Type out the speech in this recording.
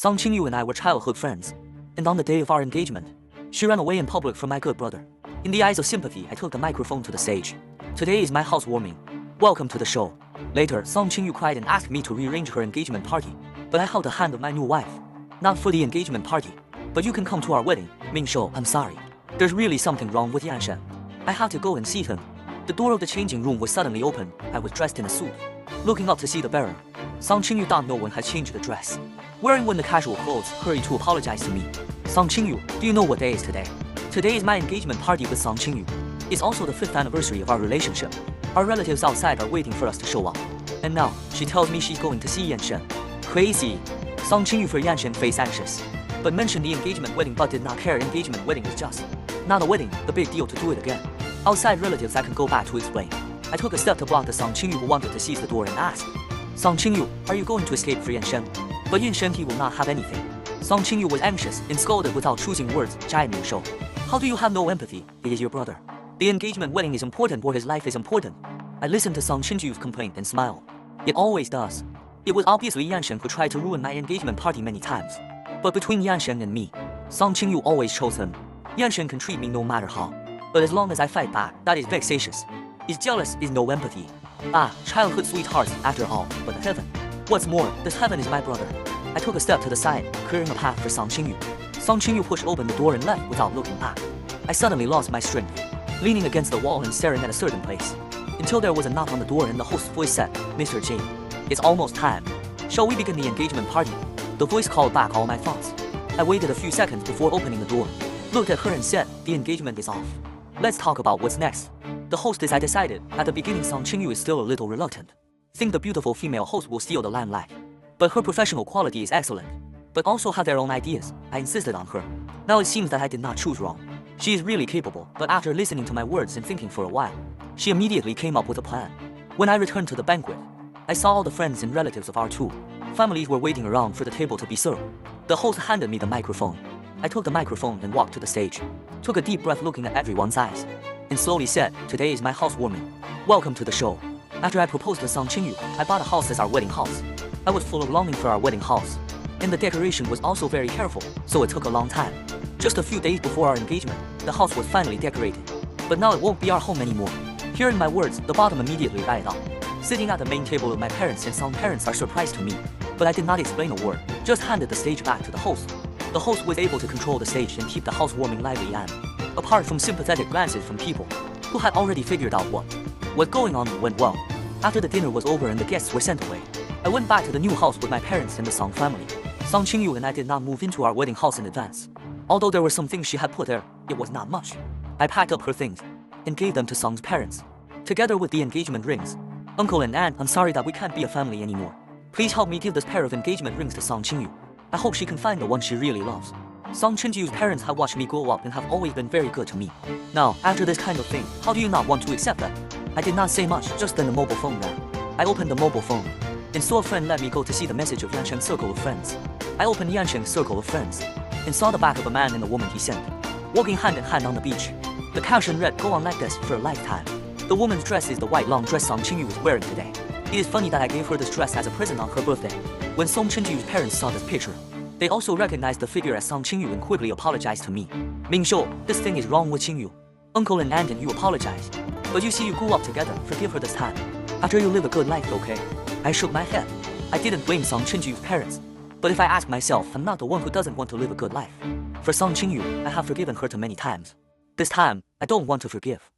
Song Qingyu and I were childhood friends, and on the day of our engagement, she ran away in public from my good brother. In the eyes of sympathy, I took the microphone to the stage. Today is my housewarming. Welcome to the show. Later, Song Qingyu cried and asked me to rearrange her engagement party, but I held the hand of my new wife. Not for the engagement party, but you can come to our wedding. Ming Shou, I'm sorry. There's really something wrong with Yan Shen. I had to go and see him. The door of the changing room was suddenly open. I was dressed in a suit. Looking up to see the bearer, Song Qingyu thought no one had changed the dress. Wearing the casual clothes, hurried to apologize to me. Song Qingyu, do you know what day is today? Today is my engagement party with Song Qingyu. It's also the 5th anniversary of our relationship. Our relatives outside are waiting for us to show up. And now, she tells me she's going to see Yan Shen. Crazy. Song Qingyu for Yan Shen face anxious, but mentioned the engagement wedding but did not care. Engagement wedding is just not a wedding, the big deal to do it again. Outside relatives I can go back to explain. I took a step to block the Song Qingyu who wanted to seize the door and asked, Song Qingyu, are you going to escape for Yan Shen? But Yan Shen he will not have anything. Song Qingyu was anxious and scolded without choosing words. Jai Ming Shou, how do you have no empathy? He is your brother. The engagement wedding is important or his life is important. I listened to Song Qingyu's complaint and smiled. It always does. It was obviously Yan Shen who tried to ruin my engagement party many times. But between Yan Shen and me, Song Qingyu always chose him. Yan Shen can treat me no matter how. But as long as I fight back, that is vexatious. Is jealous is no empathy. Ah, childhood sweethearts after all, but heaven. What's more, this heaven is my brother. I took a step to the side, clearing a path for Song Qingyu. Song Qingyu pushed open the door and left without looking back. I suddenly lost my strength, leaning against the wall and staring at a certain place. Until there was a knock on the door and the host's voice said, Mr. Jin, it's almost time. Shall we begin the engagement party? The voice called back all my thoughts. I waited a few seconds before opening the door, looked at her and said, the engagement is off. Let's talk about what's next. The hostess I decided, at the beginning Song Qingyu is still a little reluctant. Think the beautiful female host will steal the limelight. But her professional quality is excellent. But also have their own ideas. I insisted on her. Now it seems that I did not choose wrong. She is really capable, but after listening to my words and thinking for a while, she immediately came up with a plan. When I returned to the banquet, I saw all the friends and relatives of our two families were waiting around for the table to be served. The host handed me the microphone. I took the microphone and walked to the stage, took a deep breath looking at everyone's eyes, and slowly said, today is my housewarming. Welcome to the show. After I proposed to Song Qingyu, I bought a house as our wedding house. I was full of longing for our wedding house. And the decoration was also very careful, so it took a long time. Just a few days before our engagement, the house was finally decorated. But now it won't be our home anymore. Hearing my words, the bottom immediately dried up. Sitting at the main table with my parents and some parents are surprised to me. But I did not explain a word, just handed the stage back to the host. The host was able to control the stage and keep the housewarming lively and, apart from sympathetic glances from people who had already figured out what was going on, went well. After the dinner was over and the guests were sent away, I went back to the new house with my parents and the Song family. Song Qingyu and I did not move into our wedding house in advance. Although there were some things she had put there, it was not much. I packed up her things and gave them to Song's parents, together with the engagement rings. Uncle and aunt, I'm sorry that we can't be a family anymore. Please help me give this pair of engagement rings to Song Qingyu. I hope she can find the one she really loves. Song Qingyu's parents have watched me grow up and have always been very good to me. Now, after this kind of thing, how do you not want to accept that? I did not say much, just then the mobile phone rang. I opened the mobile phone, and saw a friend let me go to see the message of Yan Shen's circle of friends. I opened Yan Shen's circle of friends, and saw the back of a man and a woman he sent, walking hand in hand on the beach. The caption read, go on like this for a lifetime. The woman's dress is the white long dress Song Qingyu is wearing today. It is funny that I gave her this dress as a present on her birthday. When Song Qingyu's parents saw this picture, they also recognized the figure as Song Qingyu and quickly apologized to me. Ming Shou, this thing is wrong with Qingyu. Uncle and aunt and you apologized. But you see you grew up together, forgive her this time. After you live a good life, okay? I shook my head. I didn't blame Song Qingyu's parents. But if I ask myself, I'm not the one who doesn't want to live a good life. For Song Qingyu, I have forgiven her too many times. This time, I don't want to forgive.